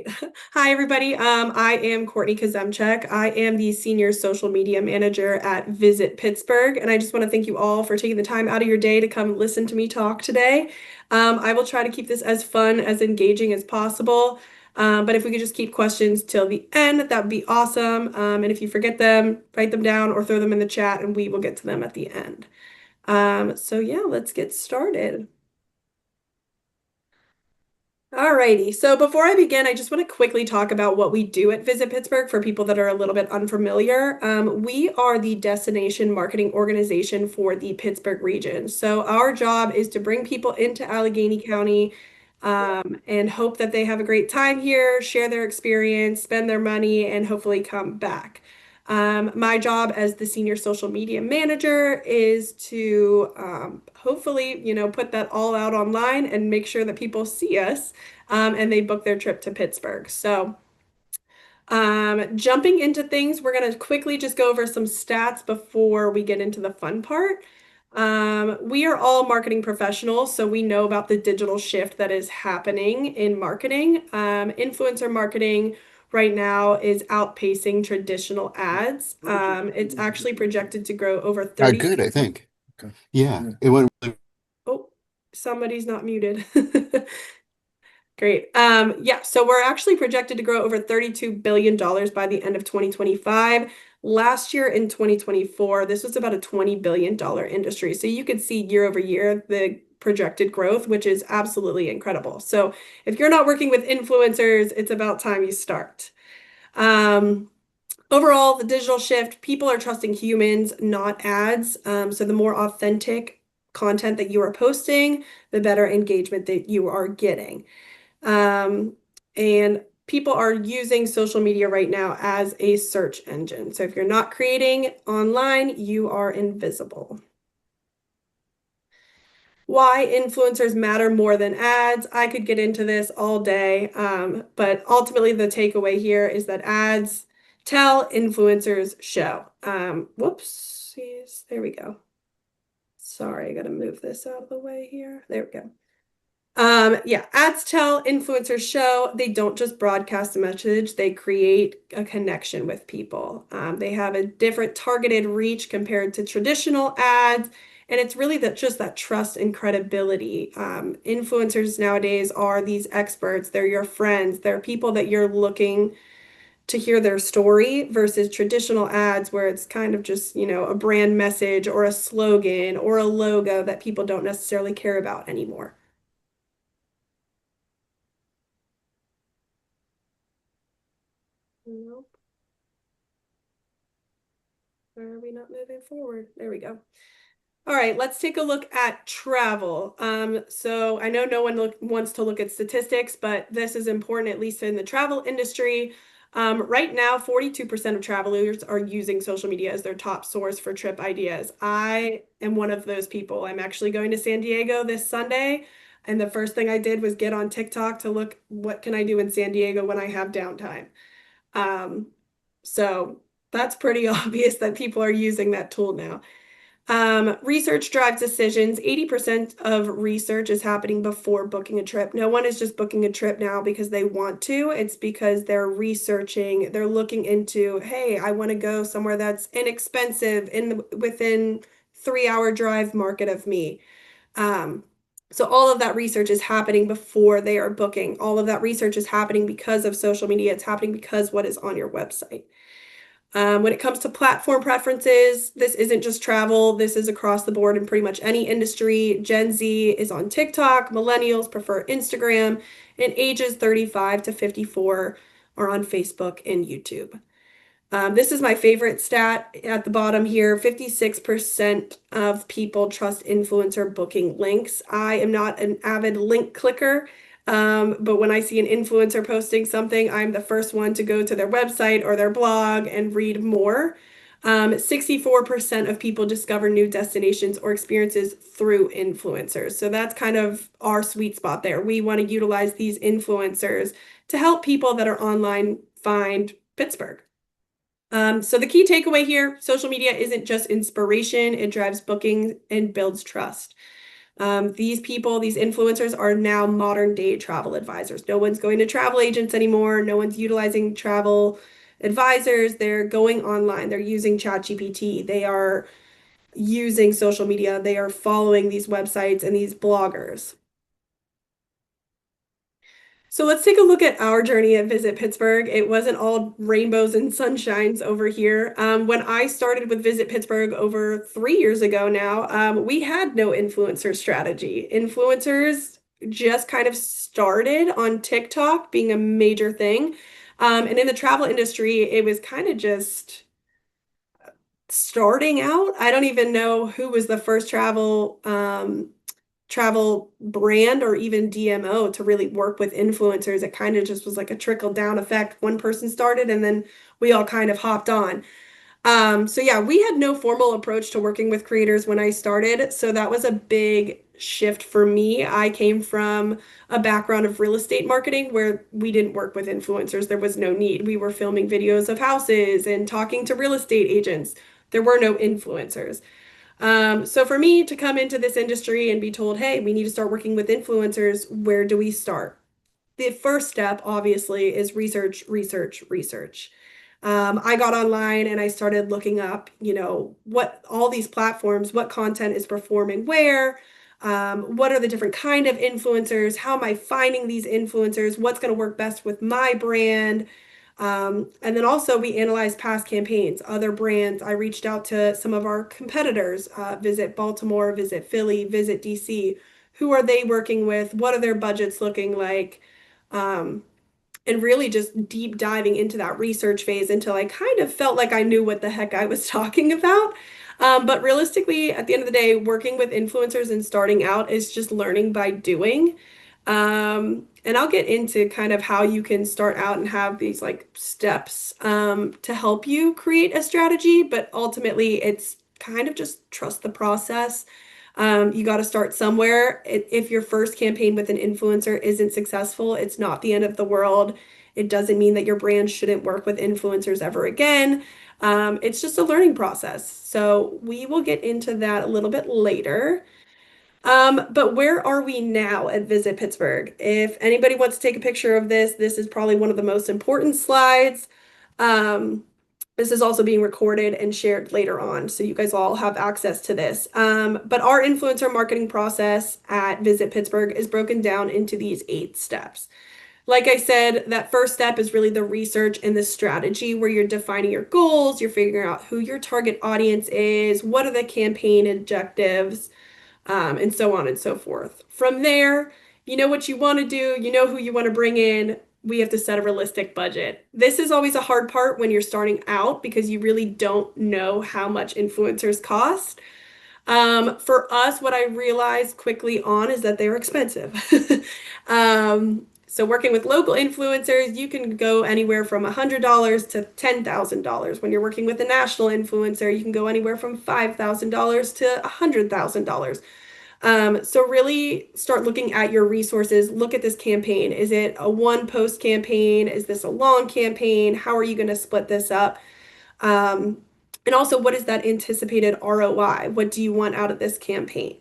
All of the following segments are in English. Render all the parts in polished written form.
right. Hi, everybody. I am Courtney Kazemchek. I am the senior social media manager at Visit Pittsburgh, and I just want to thank you all for taking the time out of your day to come listen to me talk today. I will try to keep this as fun, as engaging as possible. But if we could just keep questions till the end, that would be awesome. And if you forget them, write them down or throw them in the chat, and we will get to them at the end. So yeah, let's get started. Alrighty, so before I begin, I just want to quickly talk about what we do at Visit Pittsburgh for people that are a little bit unfamiliar. We are the destination marketing organization for the Pittsburgh region. So our job is to bring people into Allegheny County and hope that they have a great time here, share their experience, spend their money, and hopefully come back. My job as the senior social media manager is to hopefully, put that all out online and make sure that people see us and they book their trip to Pittsburgh. So, jumping into things, we're going to quickly just go over some stats before we get into the fun part. We are all marketing professionals, so we know about the digital shift that is happening in marketing. Influencer marketing right now is outpacing traditional ads. It's actually projected to grow over 30. Good, I think. Okay. Yeah, Yeah. it went really Oh, somebody's not muted. Great. Yeah, so we're actually projected to grow over $32 billion by the end of 2025. Last year in 2024, this was about a $20 billion industry. So you could see year over year the projected growth, which is absolutely incredible. So if you're not working with influencers, it's about time you start. Overall, the digital shift, people are trusting humans, not ads. So the more authentic content that you are posting, the better engagement that you are getting. And people are using social media right now as a search engine. So if you're not creating online, you are invisible. Why influencers matter more than ads. I could get into this all day, but ultimately the takeaway here is that ads tell, influencers show. Whoopsies, there we go. Sorry, I gotta move this out of the way here. There we go. Yeah, ads tell, influencers show. They don't just broadcast a message, they create a connection with people. They have a different targeted reach compared to traditional ads, and it's really just that trust and credibility. Influencers nowadays are these experts, they're your friends, they're people that you're looking to hear their story versus traditional ads where it's kind of just, a brand message or a slogan or a logo that people don't necessarily care about anymore. Nope. Why are we not moving forward? There we go. All right, let's take a look at travel. So I know no one wants to look at statistics, but this is important, at least in the travel industry. Right now, 42% of travelers are using social media as their top source for trip ideas. I am one of those people. I'm actually going to San Diego this Sunday, and the first thing I did was get on TikTok to look what can I do in San Diego when I have downtime. Um, so that's pretty obvious that people are using that tool now. Research drives decisions. 80% of research is happening before booking a trip. No one is just booking a trip now because they want to. It's because they're researching, they're looking into, hey, I want to go somewhere that's inexpensive within 3 hour drive market of me. So all of that research is happening before they are booking. All of that research is happening because of social media. It's happening because what is on your website. When it comes to platform preferences, this isn't just travel. This is across the board in pretty much any industry. Gen Z is on TikTok. Millennials prefer Instagram. And ages 35 to 54 are on Facebook and YouTube. This is my favorite stat at the bottom here. 56% of people trust influencer booking links. I am not an avid link clicker, but when I see an influencer posting something, I'm the first one to go to their website or their blog and read more. 64% of people discover new destinations or experiences through influencers. So that's kind of our sweet spot there. We want to utilize these influencers to help people that are online find Pittsburgh. So the key takeaway here, social media isn't just inspiration, it drives booking and builds trust. These people, these influencers are now modern day travel advisors. No one's going to travel agents anymore. No one's utilizing travel advisors. They're going online. They're using ChatGPT. They are using social media. They are following these websites and these bloggers. So let's take a look at our journey at Visit Pittsburgh. It wasn't all rainbows and sunshines over here. When I started with Visit Pittsburgh over 3 years ago now, we had no influencer strategy. Influencers just kind of started on TikTok being a major thing. And in the travel industry, it was kind of just starting out. I don't even know who was the first travel brand or even DMO to really work with influencers. It kind of just was like a trickle down effect. One person started and then we all kind of hopped on. So yeah, we had no formal approach to working with creators when I started. So that was a big shift for me. I came from a background of real estate marketing where we didn't work with influencers. There was no need. We were filming videos of houses and talking to real estate agents. There were no influencers. So for me to come into this industry and be told, hey, we need to start working with influencers, where do we start? The first step, obviously, is research, research, research. I got online and I started looking up, what all these platforms, what content is performing where, what are the different kind of influencers, how am I finding these influencers, what's going to work best with my brand. And then also we analyzed past campaigns, other brands. I reached out to some of our competitors, Visit Baltimore, Visit Philly, Visit DC. Who are they working with? What are their budgets looking like? Um, and really just deep diving into that research phase until I kind of felt like I knew what the heck I was talking about. But realistically, at the end of the day, working with influencers and starting out is just learning by doing. And I'll get into kind of how you can start out and have these like steps to help you create a strategy, but ultimately it's kind of just trust the process. You got to start somewhere. If your first campaign with an influencer isn't successful, it's not the end of the world. It doesn't mean that your brand shouldn't work with influencers ever again. It's just a learning process. So we will get into that a little bit later. But where are we now at Visit Pittsburgh? If anybody wants to take a picture of this, this is probably one of the most important slides. Um, this is also being recorded and shared later on, so you guys all have access to this. But our influencer marketing process at Visit Pittsburgh is broken down into these 8 steps. Like I said, that first step is really the research and the strategy where you're defining your goals, you're figuring out who your target audience is, what are the campaign objectives, and so on and so forth. From there, you know what you want to do, you know who you want to bring in. We have to set a realistic budget. This is always a hard part when you're starting out because you really don't know how much influencers cost. For us, what I realized quickly on is that they're expensive. So working with local influencers, you can go anywhere from $100 to $10,000. When you're working with a national influencer, you can go anywhere from $5,000 to $100,000. So really start looking at your resources. Look at this campaign. Is it a one post campaign? Is this a long campaign? How are you going to split this up? Um, and also, what is that anticipated ROI? What do you want out of this campaign?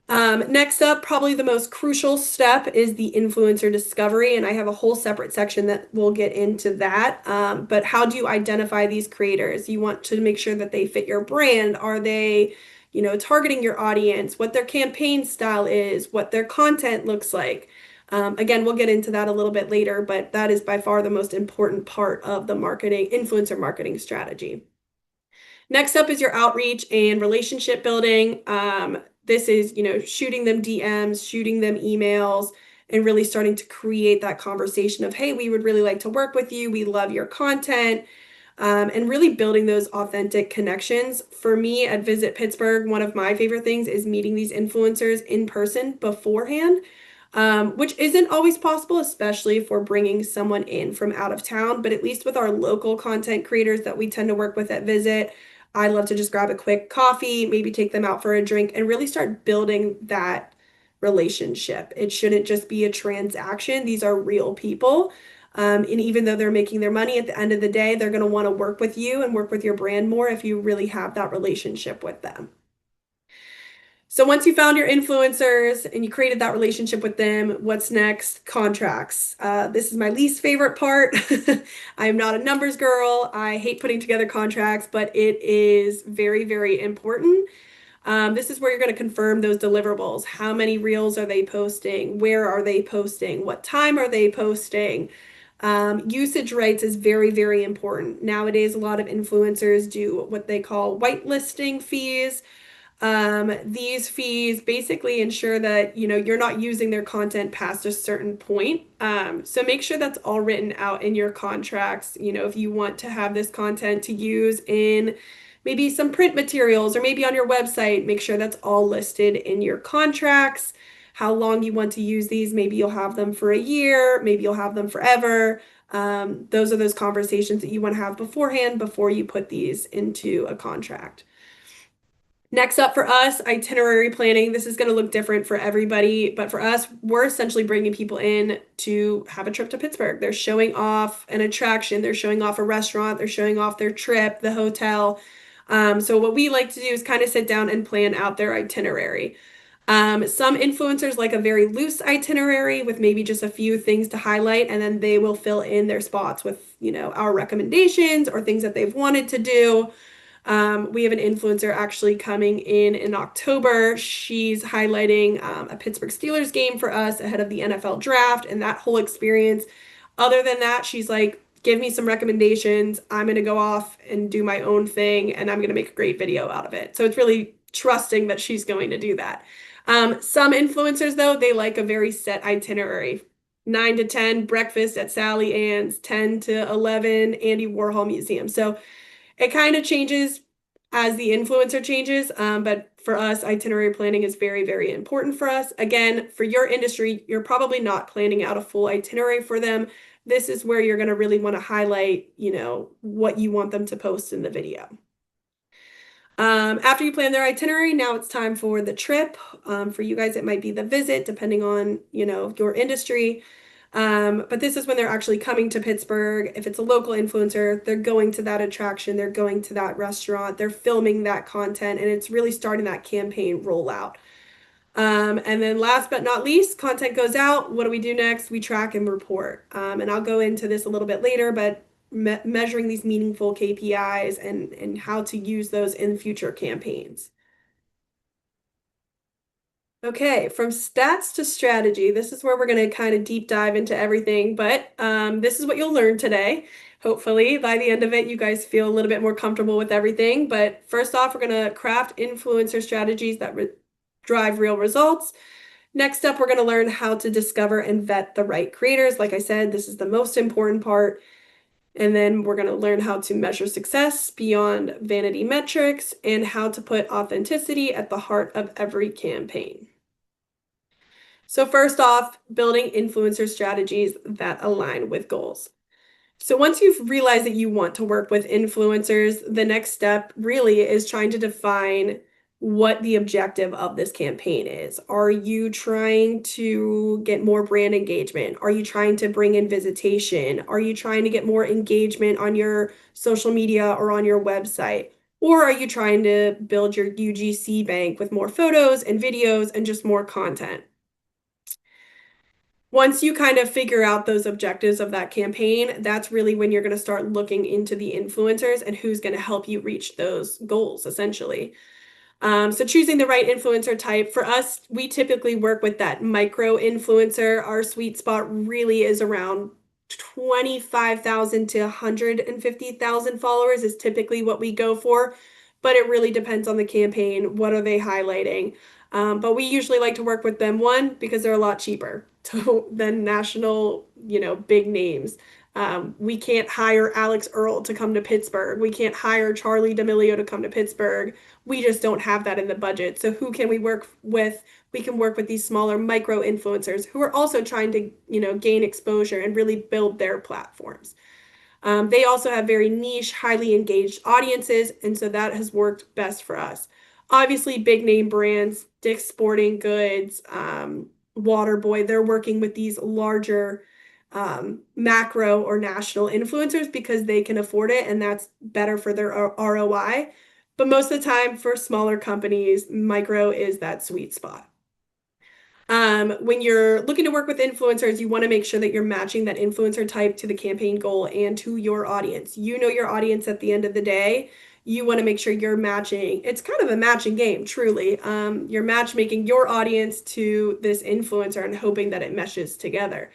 Next up, probably the most crucial step is the influencer discovery, and I have a whole separate section that will get into that. But how do you identify these creators? You want to make sure that they fit your brand. Are they, targeting your audience? What their campaign style is? What their content looks like? Again, we'll get into that a little bit later, but that is by far the most important part of the influencer marketing strategy. Next up is your outreach and relationship building. This is, shooting them DMs, shooting them emails, and really starting to create that conversation of, hey, we would really like to work with you. We love your content. And really building those authentic connections. For me at Visit Pittsburgh, one of my favorite things is meeting these influencers in person beforehand, which isn't always possible, especially if we're bringing someone in from out of town. But at least with our local content creators that we tend to work with at Visit, I love to just grab a quick coffee, maybe take them out for a drink, and really start building that relationship. It shouldn't just be a transaction. These are real people. And even though they're making their money at the end of the day, they're going to want to work with you and work with your brand more if you really have that relationship with them. So once you found your influencers and you created that relationship with them, what's next? Contracts. This is my least favorite part. I am not a numbers girl. I hate putting together contracts, but it is very, very important. This is where you're going to confirm those deliverables. How many reels are they posting? Where are they posting? What time are they posting? Usage rights is very, very important. Nowadays, a lot of influencers do what they call whitelisting fees. These fees basically ensure that, you're not using their content past a certain point. So make sure that's all written out in your contracts. If you want to have this content to use in maybe some print materials or maybe on your website, make sure that's all listed in your contracts. How long you want to use these. Maybe you'll have them for a year, maybe you'll have them forever. Those are those conversations that you want to have beforehand before you put these into a contract. Next up for us, itinerary planning. This is going to look different for everybody, but for us, we're essentially bringing people in to have a trip to Pittsburgh. They're showing off an attraction, they're showing off a restaurant, they're showing off their trip, the hotel. So what we like to do is kind of sit down and plan out their itinerary. Some influencers like a very loose itinerary with maybe just a few things to highlight, and then they will fill in their spots with, our recommendations or things that they've wanted to do. We have an influencer actually coming in October. She's highlighting a Pittsburgh Steelers game for us ahead of the NFL draft and that whole experience. Other than that, she's like, give me some recommendations. I'm going to go off and do my own thing and I'm going to make a great video out of it. So it's really trusting that she's going to do that. Some influencers, though, they like a very set itinerary. 9 to 10, breakfast at Sally Ann's, 10 to 11, Andy Warhol Museum. So it kind of changes as the influencer changes, but for us, itinerary planning is very, very important for us. Again, for your industry, you're probably not planning out a full itinerary for them. This is where you're going to really want to highlight, what you want them to post in the video. After you plan their itinerary, now it's time for the trip. For you guys, it might be the visit, depending on, your industry. But this is when they're actually coming to Pittsburgh. If it's a local influencer, they're going to that attraction, they're going to that restaurant, they're filming that content, and it's really starting that campaign rollout. And then last but not least, content goes out. What do we do next? We track and report. And I'll go into this a little bit later, but measuring these meaningful KPIs and how to use those in future campaigns. Okay, from stats to strategy, this is where we're going to kind of deep dive into everything, but this is what you'll learn today. Hopefully, by the end of it, you guys feel a little bit more comfortable with everything. But first off, we're going to craft influencer strategies that drive real results. Next up, we're going to learn how to discover and vet the right creators. Like I said, this is the most important part. And then we're going to learn how to measure success beyond vanity metrics and how to put authenticity at the heart of every campaign. So first off, building influencer strategies that align with goals. So once you've realized that you want to work with influencers, the next step really is trying to define what the objective of this campaign is. Are you trying to get more brand engagement? Are you trying to bring in visitation? Are you trying to get more engagement on your social media or on your website? Or are you trying to build your UGC bank with more photos and videos and just more content? Once you kind of figure out those objectives of that campaign, that's really when you're going to start looking into the influencers and who's going to help you reach those goals, essentially. So choosing the right influencer type, for us, we typically work with that micro influencer. Our sweet spot really is around 25,000 to 150,000 followers is typically what we go for, but it really depends on the campaign. What are they highlighting? But we usually like to work with them, one, because they're a lot cheaper than national, big names. We can't hire Alex Earl to come to Pittsburgh. We can't hire Charlie D'Amelio to come to Pittsburgh. We just don't have that in the budget. So who can we work with? We can work with these smaller micro influencers who are also trying to, gain exposure and really build their platforms. They also have very niche, highly engaged audiences, and so that has worked best for us. Obviously, big name brands, Dick's Sporting Goods, Waterboy, they're working with these larger macro or national influencers because they can afford it and that's better for their ROI. But most of the time for smaller companies, micro is that sweet spot. When you're looking to work with influencers, you want to make sure that you're matching that influencer type to the campaign goal and to your audience. You know your audience at the end of the day. You want to make sure you're matching. It's kind of a matching game, truly. You're matchmaking your audience to this influencer and hoping that it meshes together.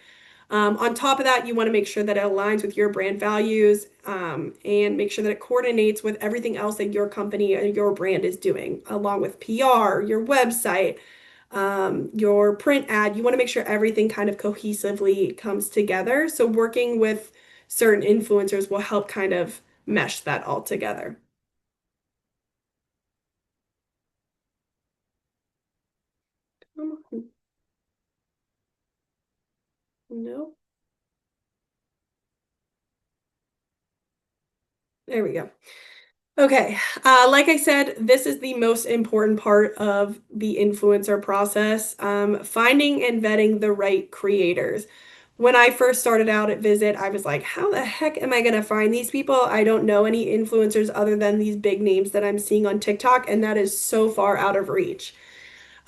On top of that, you want to make sure that it aligns with your brand values and make sure that it coordinates with everything else that your company and your brand is doing, along with PR, your website, your print ad. You want to make sure everything kind of cohesively comes together. So working with certain influencers will help kind of mesh that all together. No, there we go. Okay, like I said, this is the most important part of the influencer process, finding and vetting the right creators. When I first started out at Visit, I was like, how the heck am I going to find these people? I don't know any influencers other than these big names that I'm seeing on TikTok, and that is so far out of reach.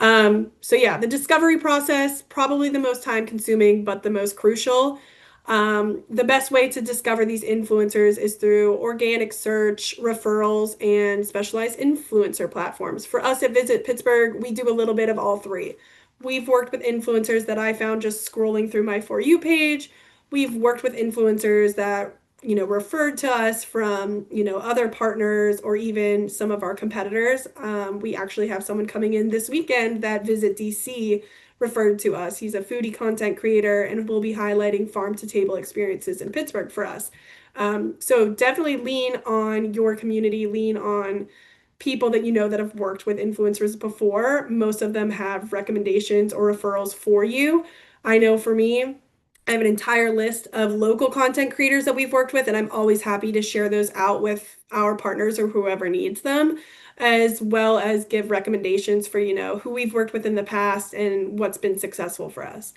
So yeah, the discovery process, probably the most time consuming, but the most crucial. The best way to discover these influencers is through organic search, referrals, and specialized influencer platforms. For us at Visit Pittsburgh, we do a little bit of all three. We've worked with influencers that I found just scrolling through my For You page. We've worked with influencers that referred to us from, other partners or even some of our competitors. We actually have someone coming in this weekend that Visit DC referred to us. He's a foodie content creator and will be highlighting farm to table experiences in Pittsburgh for us. So definitely lean on your community, lean on people that you know that have worked with influencers before. Most of them have recommendations or referrals for you. I know for me, I have an entire list of local content creators that we've worked with, and I'm always happy to share those out with our partners or whoever needs them, as well as give recommendations for, who we've worked with in the past and what's been successful for us.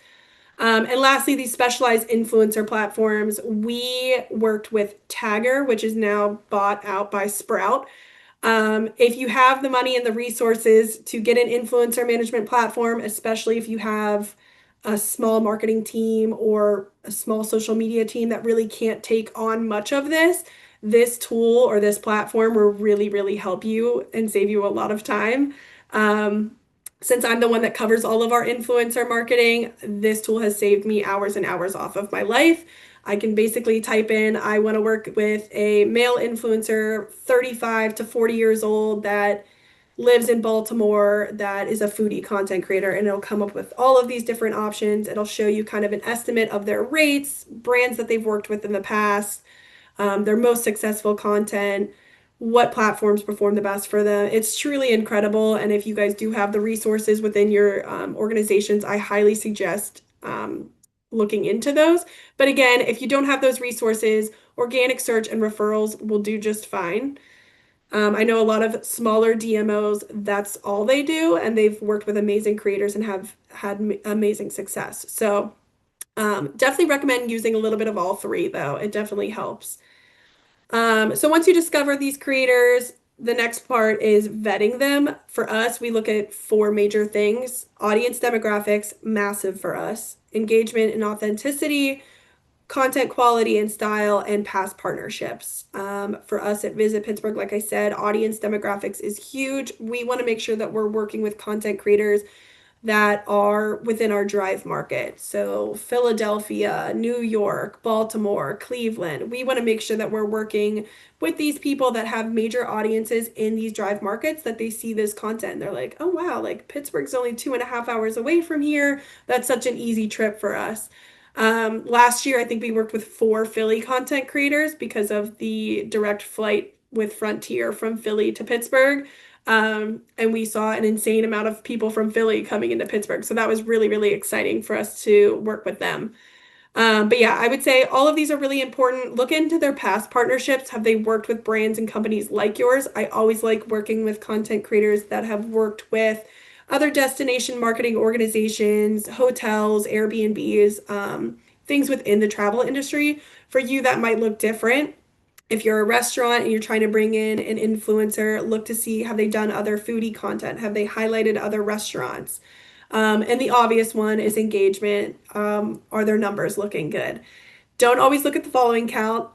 And lastly, these specialized influencer platforms. We worked with Tagger, which is now bought out by Sprout. If you have the money and the resources to get an influencer management platform, especially if you have a small marketing team or a small social media team that really can't take on much of this tool or this platform will really, really help you and save you a lot of time. Um, since I'm the one that covers all of our influencer marketing, this tool has saved me hours and hours off of my life. I can basically type in, I want to work with a male influencer, 35 to 40 years old, that lives in Baltimore, that is a foodie content creator, and it'll come up with all of these different options. It'll show you kind of an estimate of their rates, brands that they've worked with in the past, their most successful content, what platforms perform the best for them. It's truly incredible. And if you guys do have the resources within your organizations, I highly suggest looking into those. But again, if you don't have those resources, organic search and referrals will do just fine. I know a lot of smaller DMOs, that's all they do, and they've worked with amazing creators and have had amazing success. So definitely recommend using a little bit of all three, though. It definitely helps. So once you discover these creators, the next part is vetting them. For us, we look at four major things: audience demographics, massive for us, engagement and authenticity, content quality and style, and past partnerships. For us at Visit Pittsburgh, like I said, audience demographics is huge. We want to make sure that we're working with content creators that are within our drive market. So Philadelphia, New York, Baltimore, Cleveland. We want to make sure that we're working with these people that have major audiences in these drive markets, that they see this content and they're like, oh wow, like Pittsburgh's only 2.5 hours away from here. That's such an easy trip for us. Last year, I think we worked with 4 Philly content creators because of the direct flight with Frontier from Philly to Pittsburgh. And we saw an insane amount of people from Philly coming into Pittsburgh. So that was really, really exciting for us to work with them. But yeah, I would say all of these are really important. Look into their past partnerships. Have they worked with brands and companies like yours? I always like working with content creators that have worked with other destination marketing organizations, hotels, Airbnbs, things within the travel industry. For you, that might look different. If you're a restaurant and you're trying to bring in an influencer, look to see have they done other foodie content? Have they highlighted other restaurants? And the obvious one is engagement. Are their numbers looking good? Don't always look at the following count.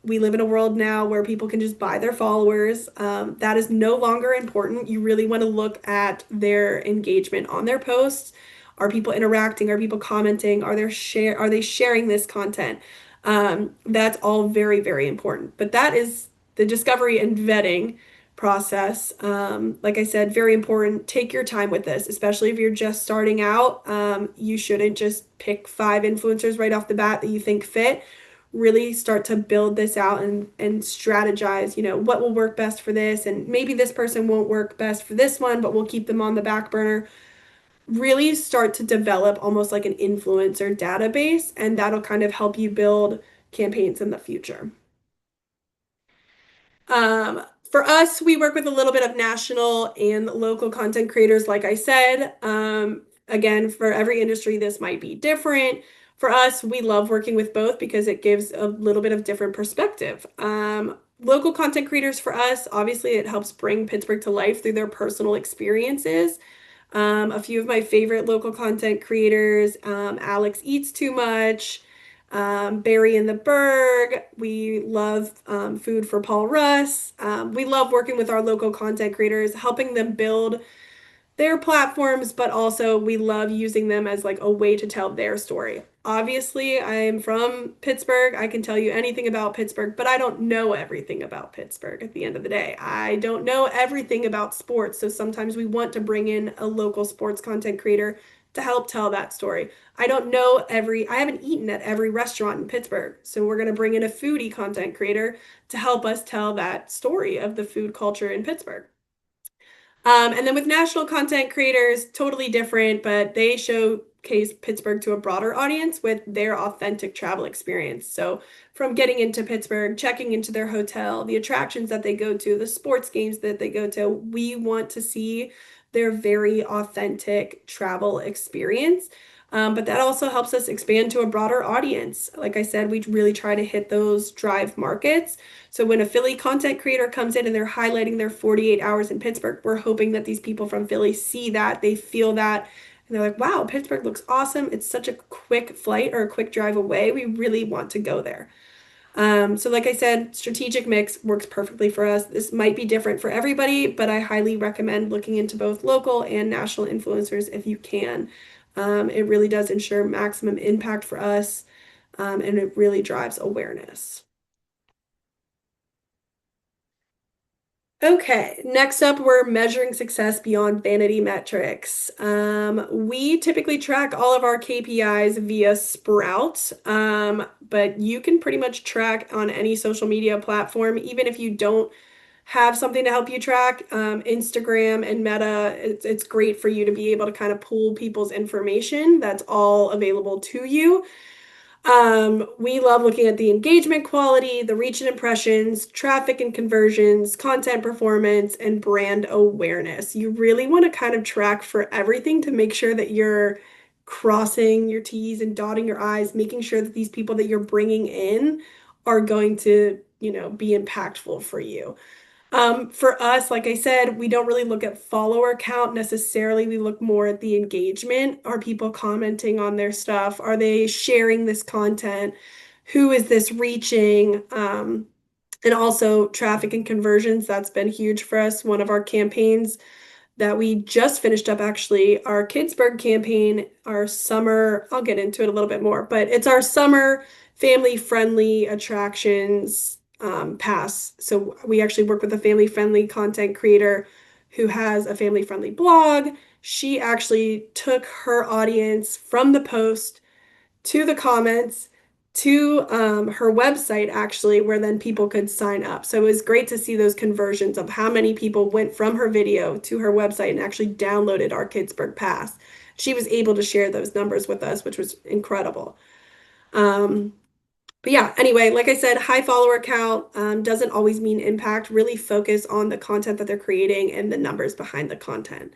We live in a world now where people can just buy their followers. That is no longer important. You really want to look at their engagement on their posts. Are people interacting? Are people commenting? Are they sharing this content? That's all very, very important. But that is the discovery and vetting process. Like I said, very important. Take your time with this, especially if you're just starting out. You shouldn't just pick 5 influencers right off the bat that you think fit. Really start to build this out and strategize, what will work best for this, and maybe this person won't work best for this one, but we'll keep them on the back burner. Really start to develop almost like an influencer database, and that'll kind of help you build campaigns in the future. For us, we work with a little bit of national and local content creators, like I said. Again, for every industry, this might be different. For us, we love working with both because it gives a little bit of different perspective. Local content creators for us, obviously, it helps bring Pittsburgh to life through their personal experiences. A few of my favorite local content creators, Alex Eats Too Much, Barry in the Berg. We love Food for Paul Russ. We love working with our local content creators, helping them build their platforms, but also we love using them as like a way to tell their story. Obviously, I'm from Pittsburgh. I can tell you anything about Pittsburgh, but I don't know everything about Pittsburgh at the end of the day. I don't know everything about sports, so sometimes we want to bring in a local sports content creator to help tell that story. I haven't eaten at every restaurant in Pittsburgh, so we're going to bring in a foodie content creator to help us tell that story of the food culture in Pittsburgh. And then with national content creators, totally different, but they showcase Pittsburgh to a broader audience with their authentic travel experience. So from getting into Pittsburgh, checking into their hotel, the attractions that they go to, the sports games that they go to, we want to see their very authentic travel experience. But that also helps us expand to a broader audience. Like I said, we really try to hit those drive markets. So when a Philly content creator comes in and they're highlighting their 48 hours in Pittsburgh, we're hoping that these people from Philly see that, they feel that, and they're like, wow, Pittsburgh looks awesome. It's such a quick flight or a quick drive away. We really want to go there. So like I said, strategic mix works perfectly for us. This might be different for everybody, but I highly recommend looking into both local and national influencers if you can. It really does ensure maximum impact for us, and it really drives awareness. Okay, next up, we're measuring success beyond vanity metrics. We typically track all of our KPIs via Sprout, but you can pretty much track on any social media platform, even if you don't have something to help you track. Instagram and Meta, it's great for you to be able to kind of pull people's information. That's all available to you. We love looking at the engagement quality, the reach and impressions, traffic and conversions, content performance, and brand awareness. You really want to kind of track for everything to make sure that you're crossing your T's and dotting your I's, making sure that these people that you're bringing in are going to, be impactful for you. For us, like I said, we don't really look at follower count necessarily. We look more at the engagement. Are people commenting on their stuff? Are they sharing this content? Who is this reaching? And also traffic and conversions. That's been huge for us. One of our campaigns that we just finished up, actually, our Kidsburg campaign, our summer, I'll get into it a little bit more, but it's our summer family-friendly attractions pass. So we actually work with a family-friendly content creator who has a family-friendly blog. She actually took her audience from the post to the comments to her website, actually, where then people could sign up. So it was great to see those conversions of how many people went from her video to her website and actually downloaded our Kidsburg Pass. She was able to share those numbers with us, which was incredible. But yeah, anyway, like I said, high follower count doesn't always mean impact. Really focus on the content that they're creating and the numbers behind the content.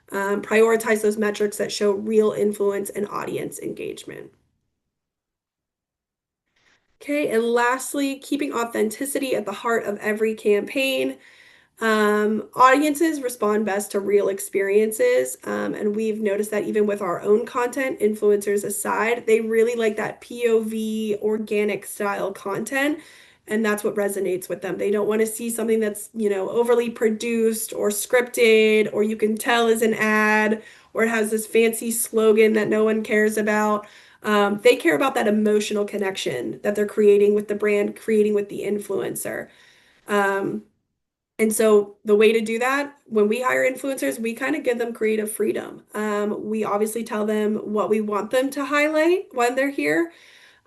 Prioritize those metrics that show real influence and audience engagement. Okay, and lastly, keeping authenticity at the heart of every campaign. Audiences respond best to real experiences, and we've noticed that even with our own content, influencers aside, they really like that POV organic style content, and that's what resonates with them. They don't want to see something that's, overly produced or scripted, or you can tell is an ad, or it has this fancy slogan that no one cares about. They care about that emotional connection that they're creating with the brand, creating with the influencer. Um, and so the way to do that, when we hire influencers, we kind of give them creative freedom. We obviously tell them what we want them to highlight when they're here.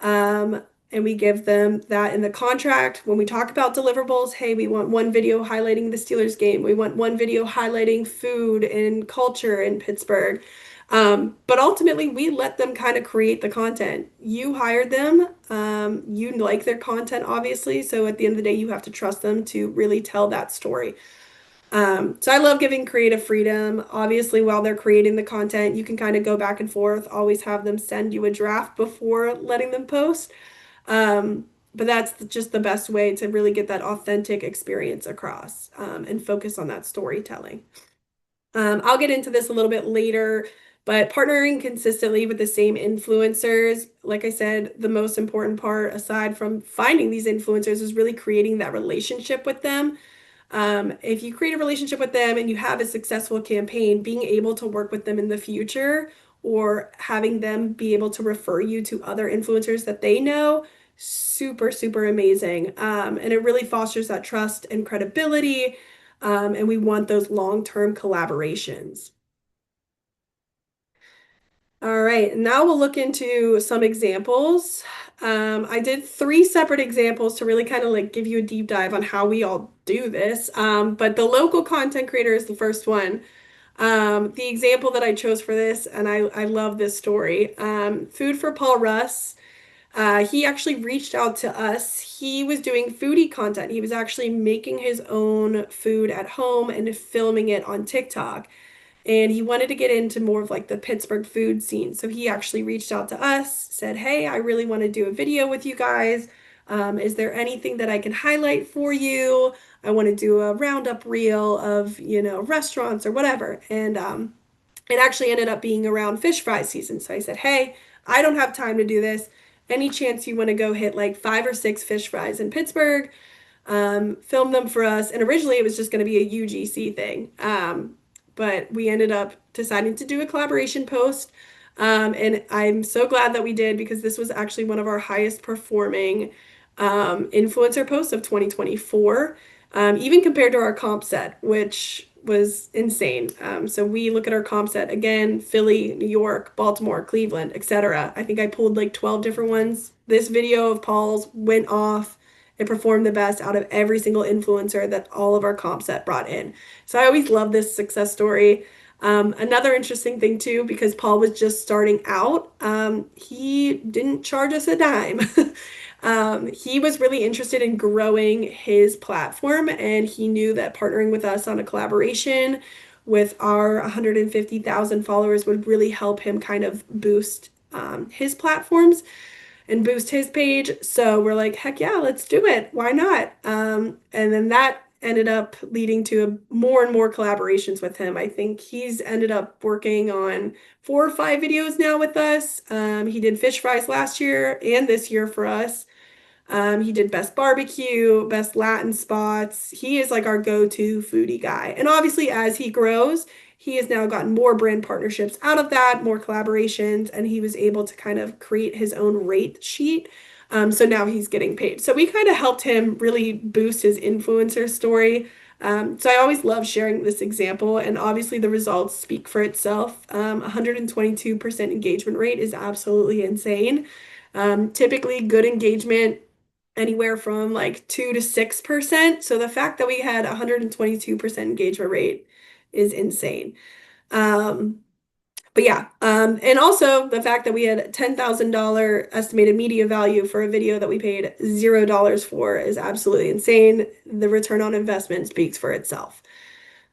Um, and we give them that in the contract. When we talk about deliverables, hey, we want one video highlighting the Steelers game. We want one video highlighting food and culture in Pittsburgh. But ultimately, we let them kind of create the content. You hired them. You like their content, obviously. So at the end of the day, you have to trust them to really tell that story. So I love giving creative freedom. Obviously, while they're creating the content, you can kind of go back and forth, always have them send you a draft before letting them post. But that's just the best way to really get that authentic experience across, and focus on that storytelling. I'll get into this a little bit later, but partnering consistently with the same influencers, like I said, the most important part, aside from finding these influencers, is really creating that relationship with them. If you create a relationship with them and you have a successful campaign, being able to work with them in the future or having them be able to refer you to other influencers that they know, super, super amazing. And it really fosters that trust and credibility. And we want those long-term collaborations. All right, now we'll look into some examples. I did 3 separate examples to really kind of like give you a deep dive on how we all do this. But the local content creator is the first one. The example that I chose for this, and I love this story. Food for Paul Russ. He actually reached out to us. He was doing foodie content. He was actually making his own food at home and filming it on TikTok. And he wanted to get into more of like the Pittsburgh food scene. So he actually reached out to us, said, "Hey, I really want to do a video with you guys. Is there anything that I can highlight for you? I want to do a roundup reel of, restaurants or whatever." And it actually ended up being around fish fry season. So I said, "Hey, I don't have time to do this. Any chance you want to go hit like 5 or 6 fish fries in Pittsburgh? Film them for us." And originally it was just going to be a UGC thing. But we ended up deciding to do a collaboration post. And I'm so glad that we did, because this was actually one of our highest performing influencer posts of 2024, even compared to our comp set, which was insane. So we look at our comp set again: Philly, New York, Baltimore, Cleveland, etc. I think I pulled like 12 different ones. This video of Paul's went off. It performed the best out of every single influencer that all of our comp set brought in. So I always love this success story. Another interesting thing too, because Paul was just starting out, he didn't charge us a dime. He was really interested in growing his platform, and he knew that partnering with us on a collaboration with our 150,000 followers would really help him kind of boost his platforms and boost his page. So we're like, heck yeah, let's do it. Why not? And then that ended up leading to more and more collaborations with him. I think he's ended up working on 4 or 5 videos now with us. He did fish fries last year and this year for us. He did best barbecue, best Latin spots. He is like our go-to foodie guy. And obviously, as he grows, he has now gotten more brand partnerships out of that, more collaborations, and he was able to kind of create his own rate sheet. So now he's getting paid. So we kind of helped him really boost his influencer story. So I always love sharing this example, and obviously the results speak for itself. 122% engagement rate is absolutely insane. Typically, good engagement anywhere from like 2 to 6%. So the fact that we had 122% engagement rate is insane. Um, but yeah, and also the fact that we had $10,000 estimated media value for a video that we paid $0 for is absolutely insane. The return on investment speaks for itself.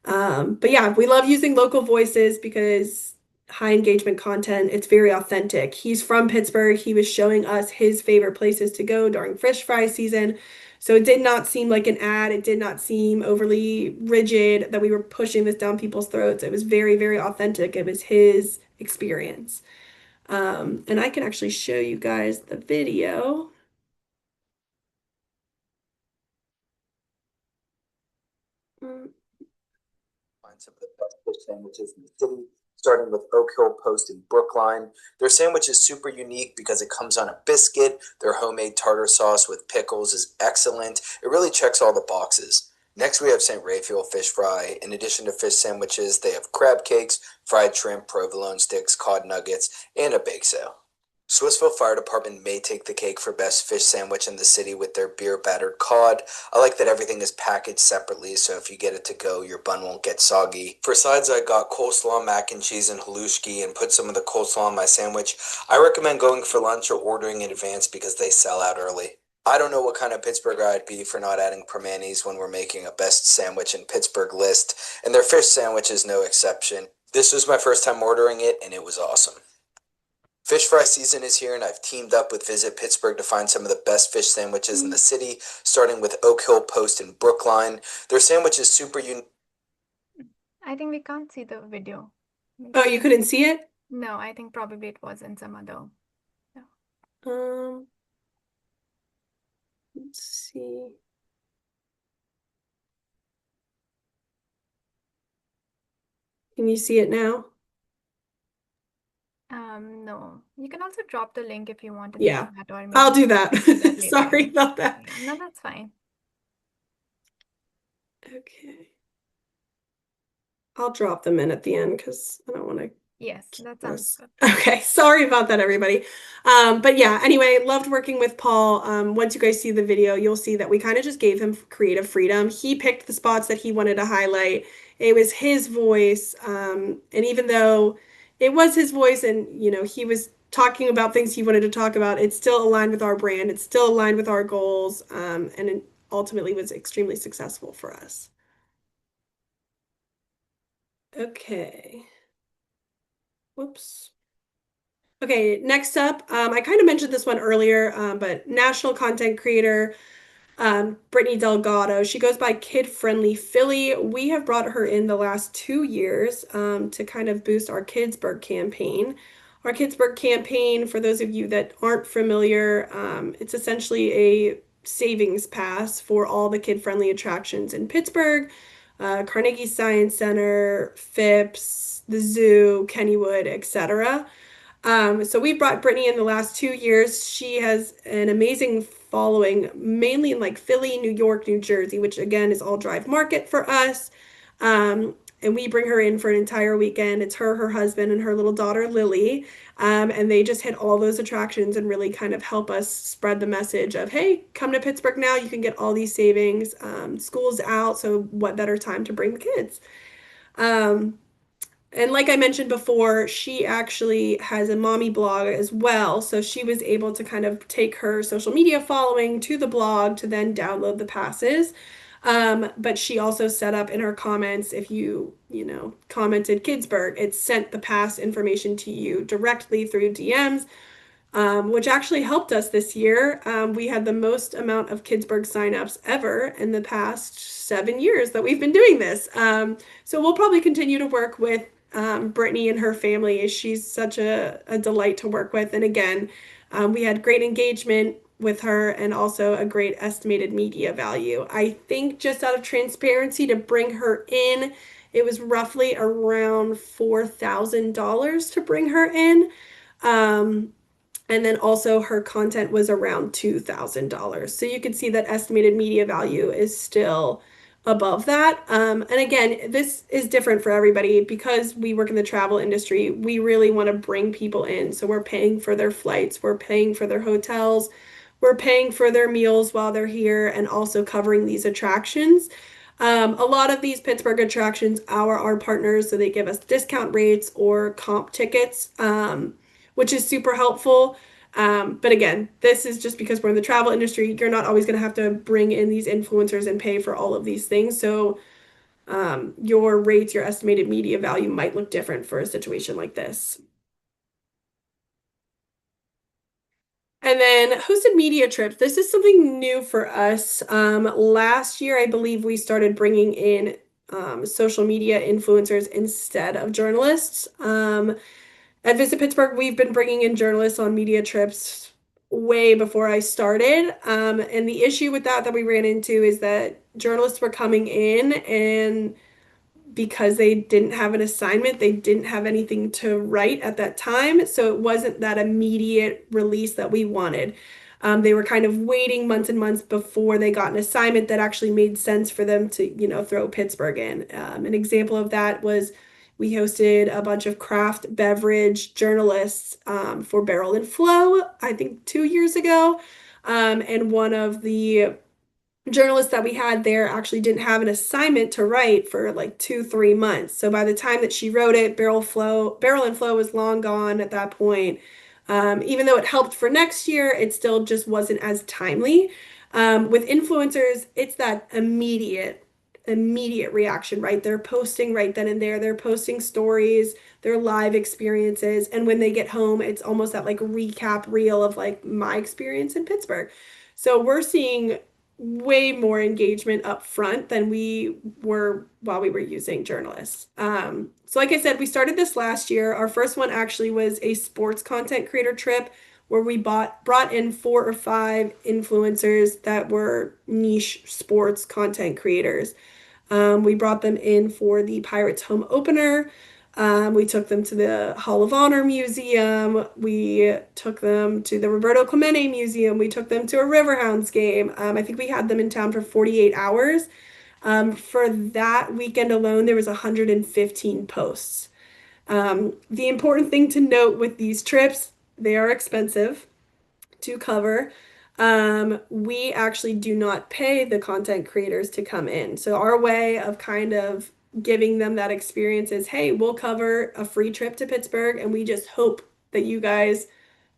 But yeah, we love using local voices because high engagement content. It's very authentic. He's from Pittsburgh. He was showing us his favorite places to go during fish fry season. So it did not seem like an ad. It did not seem overly rigid that we were pushing this down people's throats. It was very, very authentic. It was his experience. And I can actually show you guys the video. Mm, Find some of the best fish sandwiches in the city, starting with Oak Hill Post in Brookline. Their sandwich is super unique because it comes on a biscuit. Their homemade tartar sauce with pickles is excellent. It really checks all the boxes. Next, we have St. Raphael Fish Fry. In addition to fish sandwiches, they have crab cakes, fried shrimp, provolone sticks, cod nuggets, and a bake sale. Swissville Fire Department may take the cake for best fish sandwich in the city with their beer battered cod. I like that everything is packaged separately, so if you get it to go, your bun won't get soggy. For sides, I got coleslaw, mac and cheese, and halushki, and put some of the coleslaw on my sandwich. I recommend going for lunch or ordering in advance because they sell out early. I don't know what kind of Pittsburgher I'd be for not adding permanis when we're making a best sandwich in Pittsburgh list, and their fish sandwich is no exception. This was my first time ordering it, and it was awesome. Fish fry season is here, and I've teamed up with Visit Pittsburgh to find some of the best fish sandwiches in the city, starting with Oak Hill Post in Brookline. Their sandwich is super unique. I think we can't see the video. Oh, you couldn't see it? No, I think probably it was in some other. Let's see. Can you see it now? No. You can also drop the link if you want in Yeah, the chat, or I'll maybe do that. we can do that later. Sorry about that. Yeah, no, that's fine. Okay. I'll drop them in at the end because I don't want to. Yes, that sounds good. Okay, sorry about that, everybody. But yeah, anyway, loved working with Paul. Once you guys see the video, you'll see that we kind of just gave him creative freedom. He picked the spots that he wanted to highlight. It was his voice. And even though it was his voice and, you know, he was talking about things he wanted to talk about, it's still aligned with our brand. It's still aligned with our goals. And it ultimately was extremely successful for us. Okay. Whoops. Okay, next up, I kind of mentioned this one earlier, but national content creator, Brittany Delgado. She goes by Kid Friendly Philly. We have brought her in the last 2 years to kind of boost our Kidsburg campaign. Our Kidsburg campaign, for those of you that aren't familiar, it's essentially a savings pass for all the kid-friendly attractions in Pittsburgh, Carnegie Science Center, Phipps, the zoo, Kennywood, etc. So we brought Brittany in the last 2 years. She has an amazing following, mainly in like Philly, New York, New Jersey, which again is all drive market for us. And we bring her in for an entire weekend. It's her husband, and her little daughter, Lily. And they just hit all those attractions and really kind of help us spread the message of, hey, come to Pittsburgh now. You can get all these savings. School's out, so what better time to bring the kids? And like I mentioned before, she actually has a mommy blog as well. So she was able to kind of take her social media following to the blog to then download the passes. But she also set up in her comments, if you commented Kidsburg, it sent the pass information to you directly through DMs, which actually helped us this year. We had the most amount of Kidsburg signups ever in the past 7 years that we've been doing this. So we'll probably continue to work with Brittany and her family. She's such a delight to work with. And again, we had great engagement with her and also a great estimated media value. I think just out of transparency to bring her in, it was roughly around $4,000 to bring her in. And then also her content was around $2,000. So you can see that estimated media value is still above that. And again, this is different for everybody because we work in the travel industry. We really want to bring people in. So we're paying for their flights, we're paying for their hotels, we're paying for their meals while they're here, and also covering these attractions. A lot of these Pittsburgh attractions are our partners, so they give us discount rates or comp tickets, which is super helpful. But again, this is just because we're in the travel industry. You're not always going to have to bring in these influencers and pay for all of these things. So your rates, your estimated media value might look different for a situation like this. And then hosted media trips. This is something new for us. Last year, I believe we started bringing in social media influencers instead of journalists. At Visit Pittsburgh, we've been bringing in journalists on media trips way before I started. And the issue with that we ran into is that journalists were coming in, and because they didn't have an assignment, they didn't have anything to write at that time. So it wasn't that immediate release that we wanted. They were kind of waiting months and months before they got an assignment that actually made sense for them to, throw Pittsburgh in. An example of that was we hosted a bunch of craft beverage journalists for Barrel and Flow, I think 2 years ago. And one of the journalists that we had there actually didn't have an assignment to write for like 2, 3 months. So by the time that she wrote it, Barrel and Flow was long gone at that point. Even though it helped for next year, it still just wasn't as timely. With influencers, it's that immediate reaction, right? They're posting right then and there. They're posting stories, their live experiences, and when they get home, it's almost that like recap reel of like my experience in Pittsburgh. So we're seeing way more engagement up front than we were while we were using journalists. So like I said, we started this last year. Our first one actually was a sports content creator trip where we brought in 4 or 5 influencers that were niche sports content creators. We brought them in for the Pirates home opener. We took them to the Hall of Honor Museum. We took them to the Roberto Clemente Museum. We took them to a Riverhounds game. I think we had them in town for 48 hours. For that weekend alone, there was 115 posts. The important thing to note with these trips, they are expensive to cover. We actually do not pay the content creators to come in. So our way of kind of giving them that experience is, hey, we'll cover a free trip to Pittsburgh, and we just hope that you guys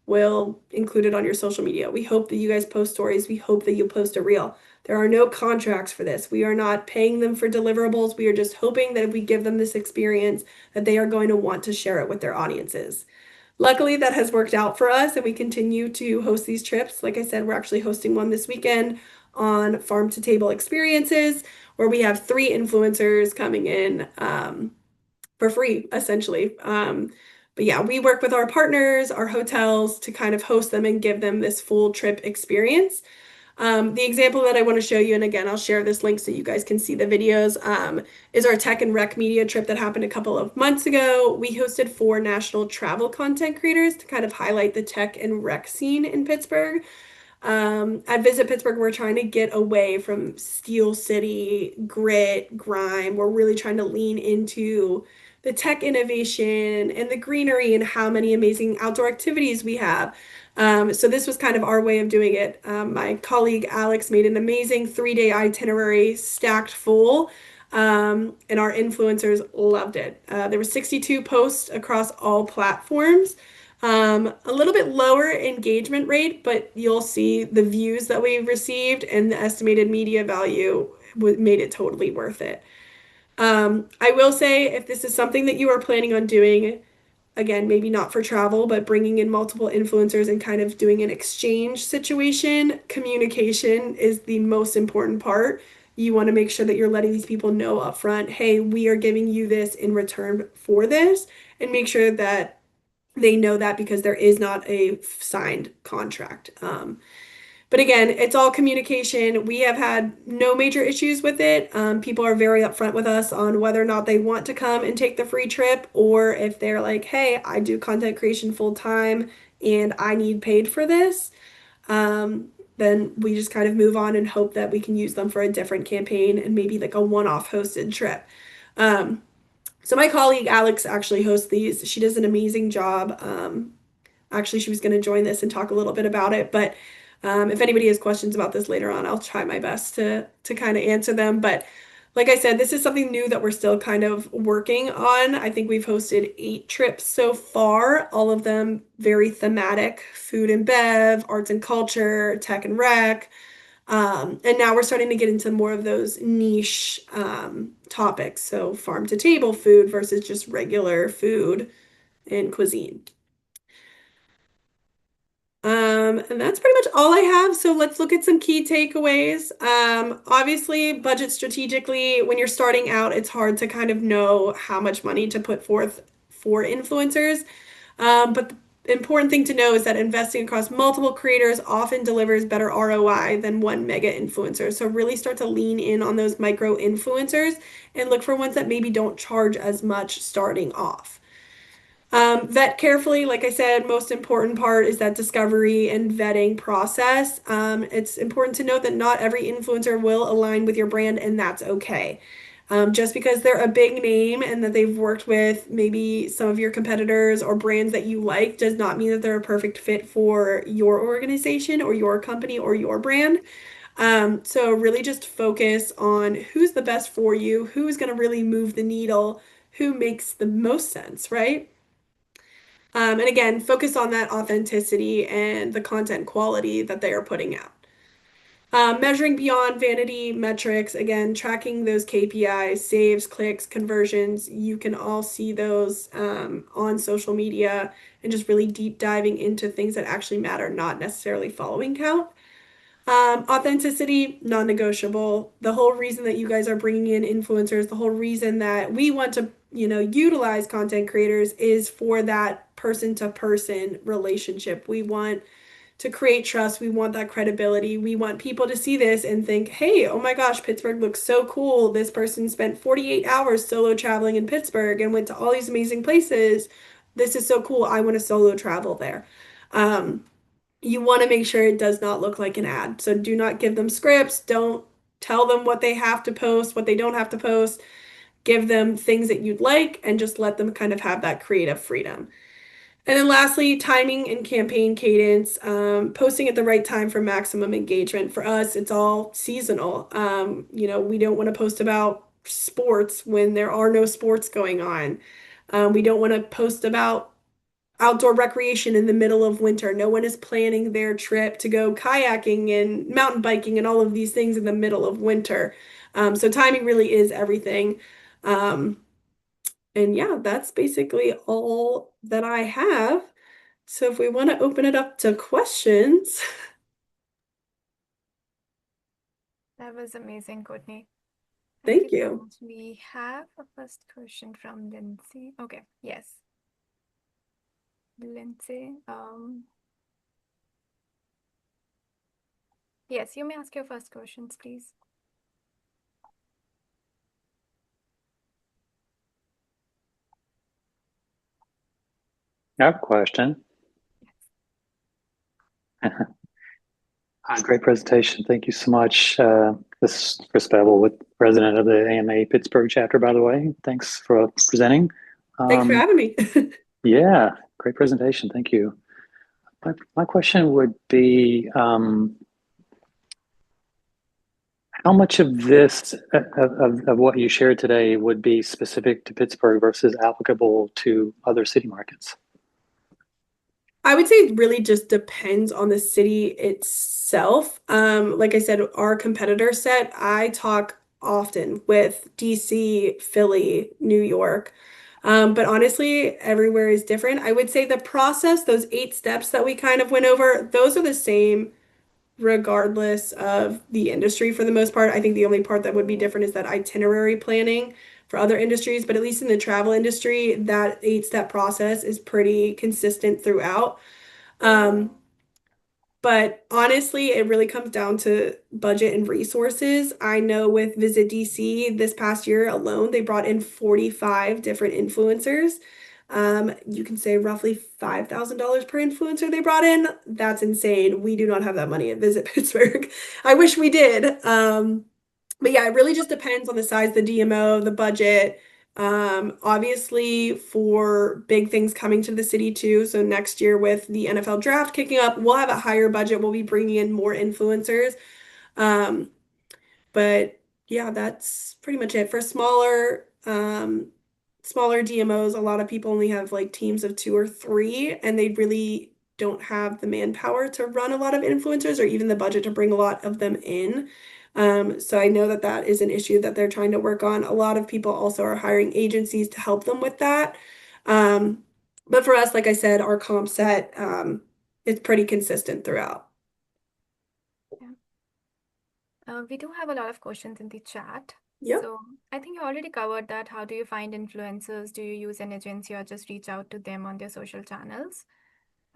will include it on your social media. We hope that you guys post stories. We hope that you post a reel. There are no contracts for this. We are not paying them for deliverables. We are just hoping that if we give them this experience, that they are going to want to share it with their audiences. Luckily, that has worked out for us, and we continue to host these trips. Like I said, we're actually hosting one this weekend on Farm to Table Experiences, where we have 3 influencers coming in for free, essentially. But yeah, we work with our partners, our hotels, to kind of host them and give them this full trip experience. The example that I want to show you, and again, I'll share this link so you guys can see the videos, is our tech and rec media trip that happened a couple of months ago. We hosted 4 national travel content creators to kind of highlight the tech and rec scene in Pittsburgh. At Visit Pittsburgh, we're trying to get away from Steel City, grit, grime. We're really trying to lean into the tech innovation and the greenery and how many amazing outdoor activities we have. So this was kind of our way of doing it. My colleague Alex made an amazing 3-day itinerary stacked full, and our influencers loved it. There were 62 posts across all platforms. A little bit lower engagement rate, but you'll see the views that we received and the estimated media value made it totally worth it. I will say, if this is something that you are planning on doing, again, maybe not for travel, but bringing in multiple influencers and kind of doing an exchange situation, communication is the most important part. You want to make sure that you're letting these people know upfront, hey, we are giving you this in return for this, and make sure that they know that, because there is not a signed contract. But again, it's all communication. We have had no major issues with it. People are very upfront with us on whether or not they want to come and take the free trip, or if they're like, hey, I do content creation full time and I need paid for this. Then we just kind of move on and hope that we can use them for a different campaign and maybe like a one-off hosted trip. So my colleague Alex actually hosts these. She does an amazing job. Actually, she was going to join this and talk a little bit about it, but if anybody has questions about this later on, I'll try my best to kind of answer them. But like I said, this is something new that we're still kind of working on. I think we've hosted 8 trips so far, all of them very thematic: food and bev, arts and culture, tech and rec. And now we're starting to get into more of those niche topics. So farm to table food versus just regular food and cuisine. And that's pretty much all I have. So let's look at some key takeaways. Obviously, budget strategically. When you're starting out, it's hard to kind of know how much money to put forth for influencers. But the important thing to know is that investing across multiple creators often delivers better ROI than one mega influencer. So really start to lean in on those micro influencers and look for ones that maybe don't charge as much starting off. Vet carefully, like I said, most important part is that discovery and vetting process. It's important to note that not every influencer will align with your brand, and that's okay. Just because they're a big name and that they've worked with maybe some of your competitors or brands that you like does not mean that they're a perfect fit for your organization or your company or your brand. So really just focus on who's the best for you, who's going to really move the needle, who makes the most sense, right? And again, focus on that authenticity and the content quality that they are putting out. Measuring beyond vanity metrics, again, tracking those KPIs, saves, clicks, conversions, you can all see those on social media and just really deep diving into things that actually matter, not necessarily following count. Authenticity, non-negotiable. The whole reason that you guys are bringing in influencers, the whole reason that we want to, utilize content creators is for that person-to-person relationship. We want to create trust. We want that credibility. We want people to see this and think, hey, oh my gosh, Pittsburgh looks so cool. This person spent 48 hours solo traveling in Pittsburgh and went to all these amazing places. This is so cool. I want to solo travel there. You want to make sure it does not look like an ad. So do not give them scripts. Don't tell them what they have to post, what they don't have to post. Give them things that you'd like and just let them kind of have that creative freedom. And then lastly, timing and campaign cadence, posting at the right time for maximum engagement. For us, it's all seasonal. We don't want to post about sports when there are no sports going on. We don't want to post about outdoor recreation in the middle of winter. No one is planning their trip to go kayaking and mountain biking and all of these things in the middle of winter. So timing really is everything. Um, and yeah, that's basically all that I have. So if we want to open it up to questions. That was amazing, Courtney. Thank Thank you so you. much. We have a first question from Lindsay. Okay, yes. Lindsay, yes, you may ask your first questions, please. I have a question. Great presentation. Thank you so much. This is Chris Bevel, with president of the AMA Pittsburgh chapter, by the way. Thanks for presenting. Thanks for having me. Yeah, great presentation. Thank you. My question would be, how much of this, of what you shared today would be specific to Pittsburgh versus applicable to other city markets? I would say it really just depends on the city itself. Like I said, our competitor set, I talk often with DC, Philly, New York. But honestly, everywhere is different. I would say the process, those 8 steps that we kind of went over, those are the same regardless of the industry for the most part. I think the only part that would be different is that itinerary planning for other industries, but at least in the travel industry, that 8 step process is pretty consistent throughout. Um, but honestly, it really comes down to budget and resources. I know with Visit DC this past year alone, they brought in 45 different influencers. You can say roughly $5,000 per influencer they brought in. That's insane. We do not have that money at Visit Pittsburgh. I wish we did. But yeah, it really just depends on the size of the DMO, the budget. Obviously, for big things coming to the city too. So next year with the NFL draft kicking up, we'll have a higher budget. We'll be bringing in more influencers. Um, but yeah, that's pretty much it. For smaller DMOs, a lot of people only have like teams of 2 or 3, and they really don't have the manpower to run a lot of influencers or even the budget to bring a lot of them in. So I know that that is an issue that they're trying to work on. A lot of people also are hiring agencies to help them with that. But for us, like I said, our comp set is pretty consistent throughout. We do have a lot of questions in the chat. Yep. So I think you already covered that. How do you find influencers? Do you use an agency or just reach out to them on their social channels?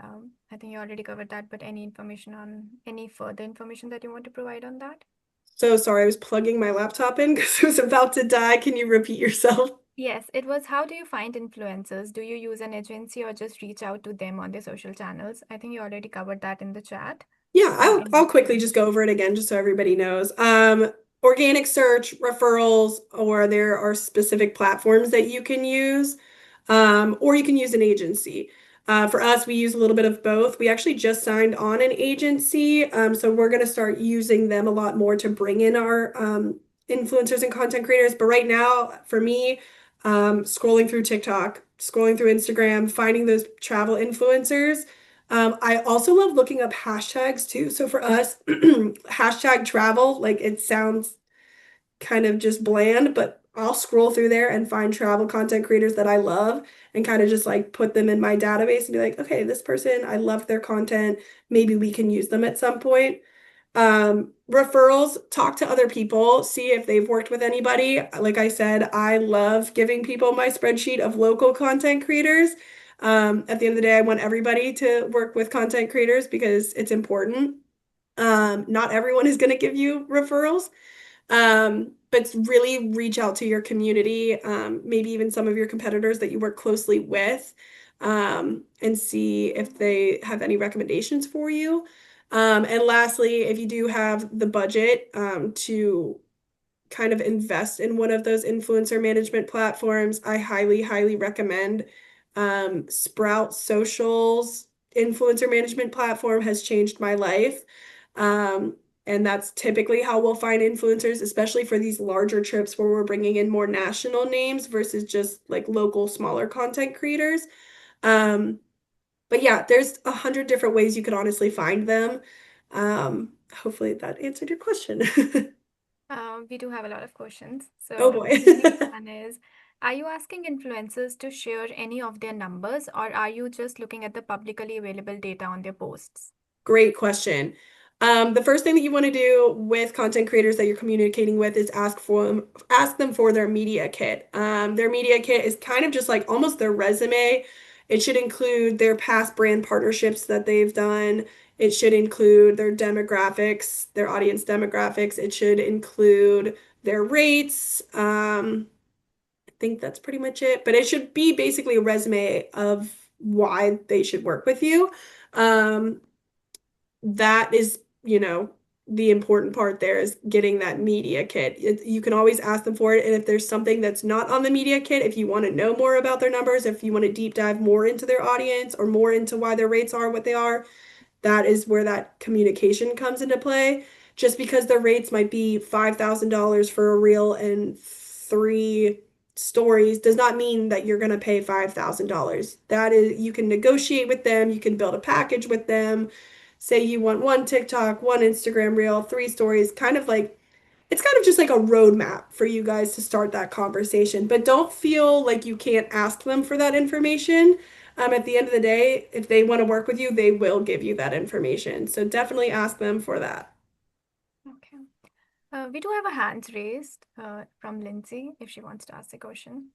I think you already covered that, but any further information that you want to provide on that? So sorry, I was plugging my laptop in because it was about to die. Can you repeat yourself? Yes, it was how do you find influencers? Do you use an agency or just reach out to them on their social channels? I think you already covered that in the chat. Yeah, Any I'll quickly further just go over it again just so everybody knows. Organic search, referrals, or there are specific platforms that you can use, or you can use an agency. For us, we use a little bit of both. We actually just signed on an agency, so we're going to start using them a lot more to bring in our influencers and content creators. But right now, for me, scrolling through TikTok, scrolling through Instagram, finding those travel influencers. I also love looking up hashtags too. So for us, hashtag travel, like it sounds kind of just bland, but I'll scroll through there and find travel content creators that I love and kind of just like put them in my database and be like, okay, this person, I love their content. Maybe we can use them at some point. Referrals, talk to other people, see if they've worked with anybody. Like I said, I love giving people my spreadsheet of local content creators. At the end of the day, I want everybody to work with content creators because it's important. Not everyone is going to give you referrals, but really reach out to your community, maybe even some of your competitors that you work closely with, and see if they have any recommendations for you. And lastly, if you do have the budget to kind of invest in one of those influencer management platforms, I highly, highly recommend Sprout Social's influencer management platform has changed my life. And that's typically how we'll find influencers, especially for these larger trips where we're bringing in more national names versus just like local, smaller content creators. But yeah, there's 100 different ways you could honestly find them. Hopefully that answered your question. We do have a lot of questions. Oh So boy. the next one is, are you asking influencers to share any of their numbers, or are you just looking at the publicly available data on their posts? Great question. The first thing that you want to do with content creators that you're communicating with is ask them for their media kit. Their media kit is kind of just like almost their resume. It should include their past brand partnerships that they've done. It should include their demographics, their audience demographics. It should include their rates. I think that's pretty much it, but it should be basically a resume of why they should work with you. That is, the important part there is getting that media kit. You can always ask them for it. And if there's something that's not on the media kit, if you want to know more about their numbers, if you want to deep dive more into their audience or more into why their rates are what they are, that is where that communication comes into play. Just because the rates might be $5,000 for a reel and 3 stories does not mean that you're going to pay $5,000. That is, you can negotiate with them, you can build a package with them. Say you want one TikTok, one Instagram reel, 3 stories, kind of like it's kind of just like a roadmap for you guys to start that conversation. But don't feel like you can't ask them for that information. At the end of the day, if they want to work with you, they will give you that information. So definitely ask them for that. Okay. We do have a hand raised from Lindsay if she wants to ask a question.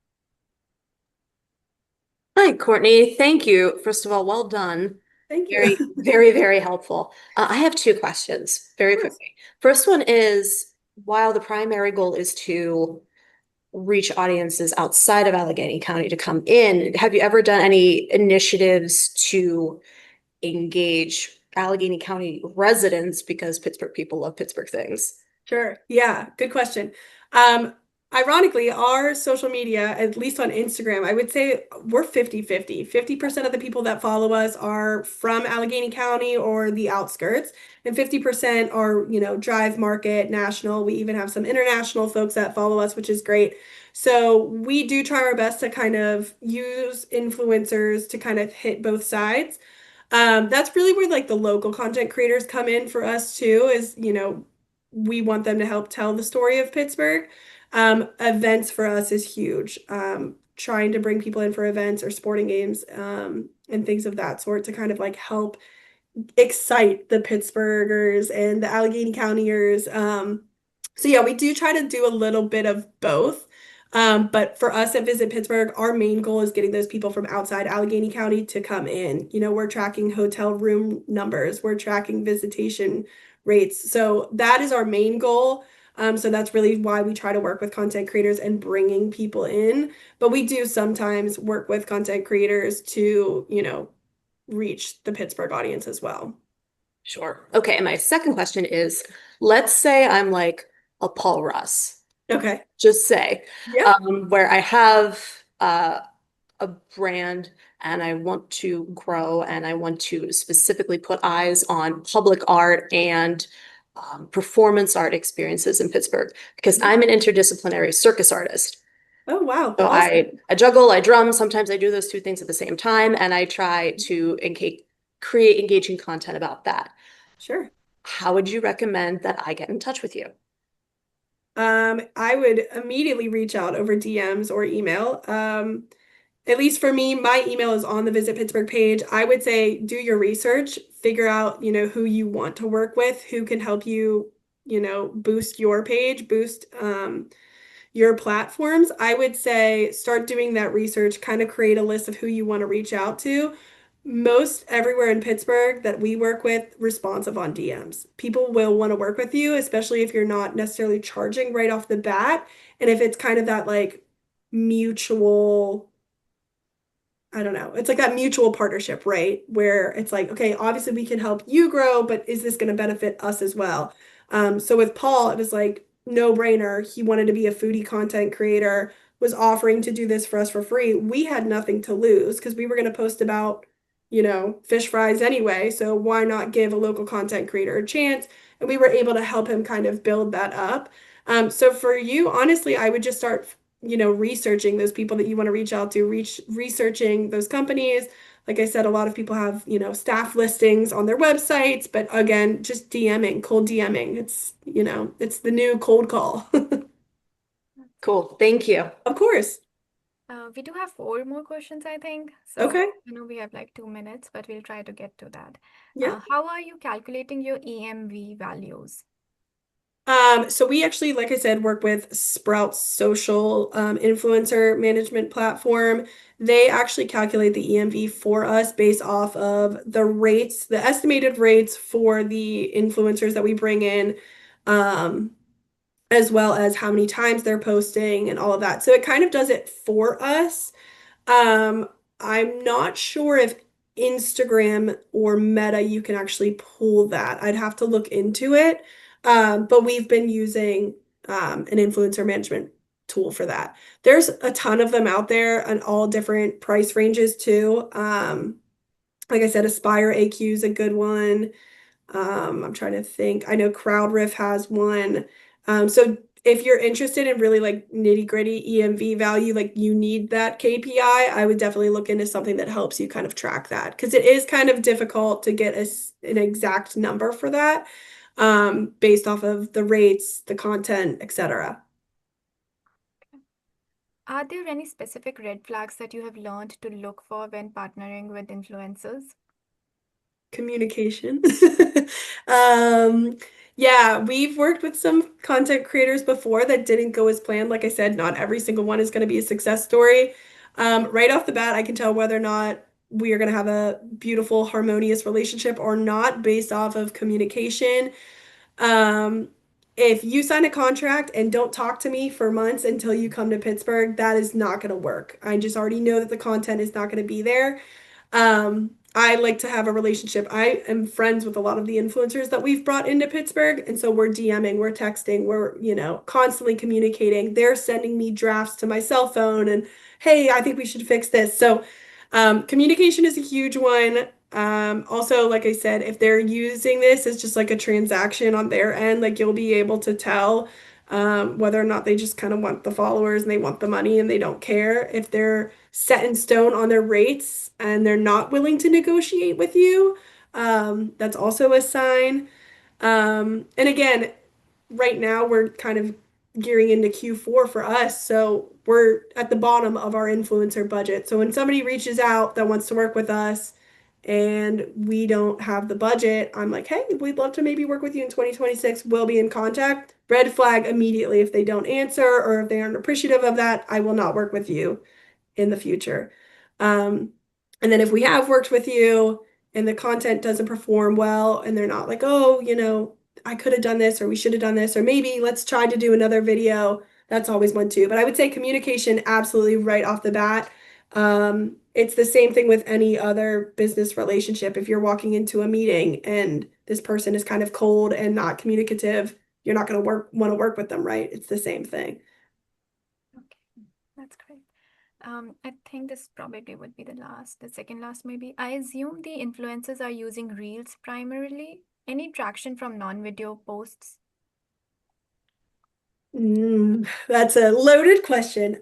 Hi, Courtney. Thank you. First of all, well done. Thank you. Very, very, very helpful. I have 2 questions very quickly. First one is, while the primary goal is to reach audiences outside of Allegheny County to come in, have you ever done any initiatives to engage Allegheny County residents, because Pittsburgh people love Pittsburgh things? Sure. Yeah, good question. Ironically, our social media, at least on Instagram, I would say we're 50-50. 50% of the people that follow us are from Allegheny County or the outskirts, and 50% are, drive market, national. We even have some international folks that follow us, which is great. So we do try our best to kind of use influencers to kind of hit both sides. That's really where like the local content creators come in for us too, is, we want them to help tell the story of Pittsburgh. Events for us is huge. Trying to bring people in for events or sporting games, and things of that sort to kind of like help excite the Pittsburghers and the Allegheny Countyers. So yeah, we do try to do a little bit of both. But for us at Visit Pittsburgh, our main goal is getting those people from outside Allegheny County to come in. We're tracking hotel room numbers, we're tracking visitation rates. So that is our main goal. So that's really why we try to work with content creators and bringing people in. But we do sometimes work with content creators to, reach the Pittsburgh audience as well. Sure. Okay, and my second question is, let's say I'm like a Paul Russ, Okay. just say, Yeah. where I have a brand and I want to grow and I want to specifically put eyes on public art and performance art experiences in Pittsburgh because I'm an interdisciplinary circus artist. Oh, wow. So Awesome. I juggle, I drum. Sometimes I do those two things at the same time, and I try to create engaging content about that. Sure. How would you recommend that I get in touch with you? I would immediately reach out over DMs or email. At least for me, my email is on the Visit Pittsburgh page. I would say do your research, figure out, who you want to work with, who can help you, boost your page, boost your platforms. I would say start doing that research, kind of create a list of who you want to reach out to. Most everywhere in Pittsburgh that we work with, responsive on DMs. People will want to work with you, especially if you're not necessarily charging right off the bat. And if it's kind of that like mutual, I don't know. It's like that mutual partnership, right? Where it's like, okay, obviously we can help you grow, but is this going to benefit us as well? So with Paul, it was like no brainer. He wanted to be a foodie content creator, was offering to do this for us for free. We had nothing to lose because we were going to post about, fish fries anyway. So why not give a local content creator a chance? And we were able to help him kind of build that up. So for you, honestly, I would just start researching those people that you want to reach out to, researching those companies. Like I said, a lot of people have, staff listings on their websites, but again, just DMing, cold DMing. It's the new cold call. Cool. Thank you. Of course. We do have 4 more questions, I think. So Okay. we have like 2 minutes, but we'll try to get to that. Yeah. How are you calculating your EMV values? So we actually, like I said, work with Sprout's social influencer management platform. They actually calculate the EMV for us based off of the rates, the estimated rates for the influencers that we bring in, as well as how many times they're posting and all of that. So it kind of does it for us. Um, I'm not sure if Instagram or Meta you can actually pull that. I'd have to look into it. But we've been using an influencer management tool for that. There's a ton of them out there on all different price ranges too. Like I said, Aspire AQ is a good one. I'm trying to think. I know CrowdRiff has one. So if you're interested in really like nitty-gritty EMV value, like you need that KPI, I would definitely look into something that helps you kind of track that because it is kind of difficult to get an exact number for that, based off of the rates, the content, etc. Are there any specific red flags that you have learned to look for when partnering with influencers? Communication. Yeah, we've worked with some content creators before that didn't go as planned. Like I said, not every single one is going to be a success story. Right off the bat, I can tell whether or not we are going to have a beautiful, harmonious relationship or not based off of communication. Um, if you sign a contract and don't talk to me for months until you come to Pittsburgh, that is not going to work. I just already know that the content is not going to be there. I like to have a relationship. I am friends with a lot of the influencers that we've brought into Pittsburgh. And so we're DMing, we're texting, we're, constantly communicating. They're sending me drafts to my cell phone and, hey, I think we should fix this. So, communication is a huge one. Also, like I said, if they're using this as just like a transaction on their end, like you'll be able to tell whether or not they just kind of want the followers and they want the money and they don't care. If they're set in stone on their rates and they're not willing to negotiate with you, that's also a sign. And again, right now we're kind of gearing into Q4 for us, so we're at the bottom of our influencer budget. So when somebody reaches out that wants to work with us and we don't have the budget, I'm like, hey, we'd love to maybe work with you in 2026. We'll be in contact. Red flag immediately if they don't answer or if they aren't appreciative of that, I will not work with you in the future. And then if we have worked with you and the content doesn't perform well and they're not like, oh, I could have done this or we should have done this, or maybe let's try to do another video. That's always one too. But I would say communication absolutely right off the bat. It's the same thing with any other business relationship. If you're walking into a meeting and this person is kind of cold and not communicative, you're not going to want to work with them, right? It's the same thing. Okay, that's great. I think this probably would be the second last maybe. I assume the influencers are using Reels primarily. Any traction from non-video posts? That's a loaded question.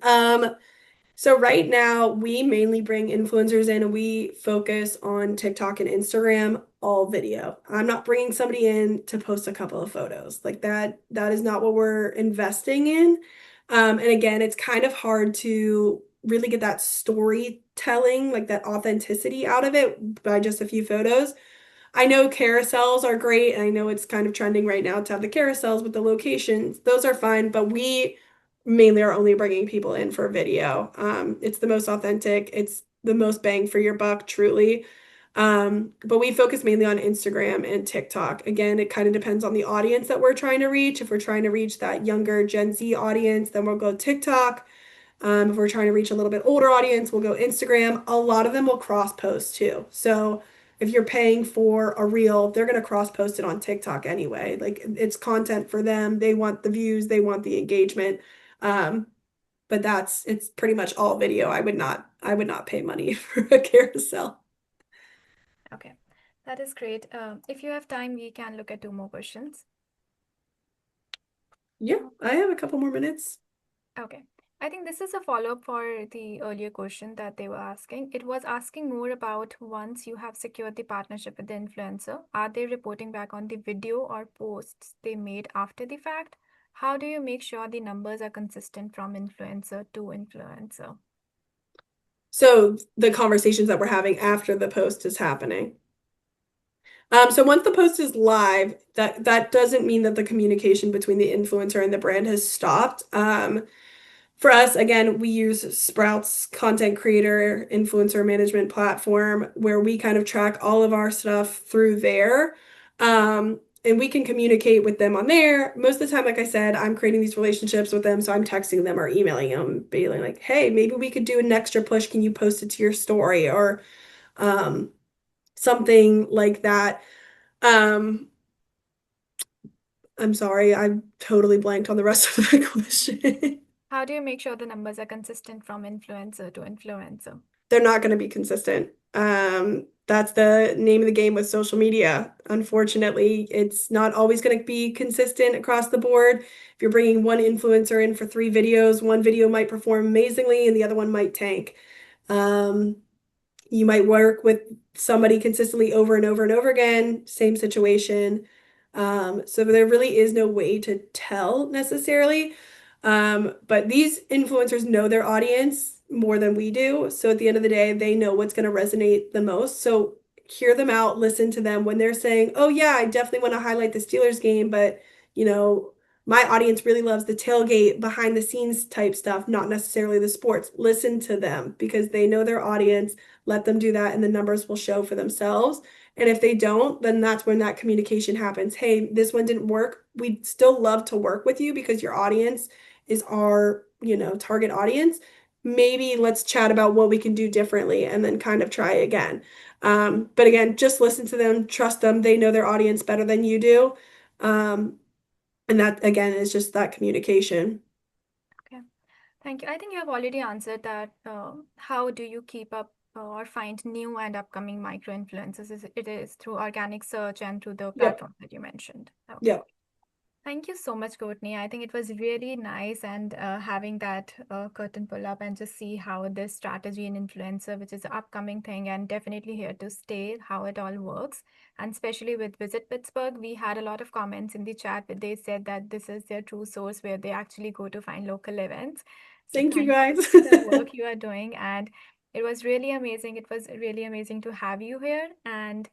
So right now we mainly bring influencers in and we focus on TikTok and Instagram, all video. I'm not bringing somebody in to post a couple of photos. Like that is not what we're investing in. And again, it's kind of hard to really get that storytelling, like that authenticity out of it by just a few photos. I know carousels are great, and I know it's kind of trending right now to have the carousels with the locations. Those are fine, but we mainly are only bringing people in for video. It's the most authentic. It's the most bang for your buck, truly. But we focus mainly on Instagram and TikTok. Again, it kind of depends on the audience that we're trying to reach. If we're trying to reach that younger Gen Z audience, then we'll go TikTok. If we're trying to reach a little bit older audience, we'll go Instagram. A lot of them will cross post too. So if you're paying for a reel, they're going to cross post it on TikTok anyway. Like it's content for them. They want the views, they want the engagement. But it's pretty much all video. I would not pay money for a carousel. Okay, that is great. If you have time, we can look at 2 more questions. Yeah, I have a couple more minutes. Okay. I think this is a follow-up for the earlier question that they were asking. It was asking more about once you have secured the partnership with the influencer, are they reporting back on the video or posts they made after the fact? How do you make sure the numbers are consistent from influencer to influencer? So the conversations that we're having after the post is happening. So once the post is live, that doesn't mean that the communication between the influencer and the brand has stopped. For us, again, we use Sprout's content creator influencer management platform where we kind of track all of our stuff through there. And we can communicate with them on there. Most of the time, like I said, I'm creating these relationships with them. So I'm texting them or emailing them, being like, hey, maybe we could do an extra push. Can you post it to your story or something like that? I'm sorry, I totally blanked on the rest of the question. How do you make sure the numbers are consistent from influencer to influencer? They're not going to be consistent. That's the name of the game with social media. Unfortunately, it's not always going to be consistent across the board. If you're bringing one influencer in for 3 videos, one video might perform amazingly and the other one might tank. You might work with somebody consistently over and over and over again, same situation. So there really is no way to tell necessarily. But these influencers know their audience more than we do. So at the end of the day, they know what's going to resonate the most. So hear them out, listen to them when they're saying, oh, yeah, I definitely want to highlight the Steelers game, but, my audience really loves the tailgate behind the scenes type stuff, not necessarily the sports. Listen to them because they know their audience. Let them do that, and the numbers will show for themselves. And if they don't, then that's when that communication happens. Hey, this one didn't work. We'd still love to work with you because your audience is our, target audience. Maybe let's chat about what we can do differently and then kind of try again. But again, just listen to them, trust them. They know their audience better than you do. And that again is just that communication. Okay, thank you. I think you have already answered that. How do you keep up or find new and upcoming micro influencers? It is through organic search and through the Yep. platform that you mentioned. Okay. Yep. Thank you so much, Courtney. I think it was really nice and having that curtain pull up and just see how this strategy and influencer, which is an upcoming thing and definitely here to stay, how it all works. And especially with Visit Pittsburgh, we had a lot of comments in the chat, but they said that this is their true source where they actually go to find local events. So Thank you, thank guys. for the work you are doing. And it was really amazing. It was really amazing to have you here. And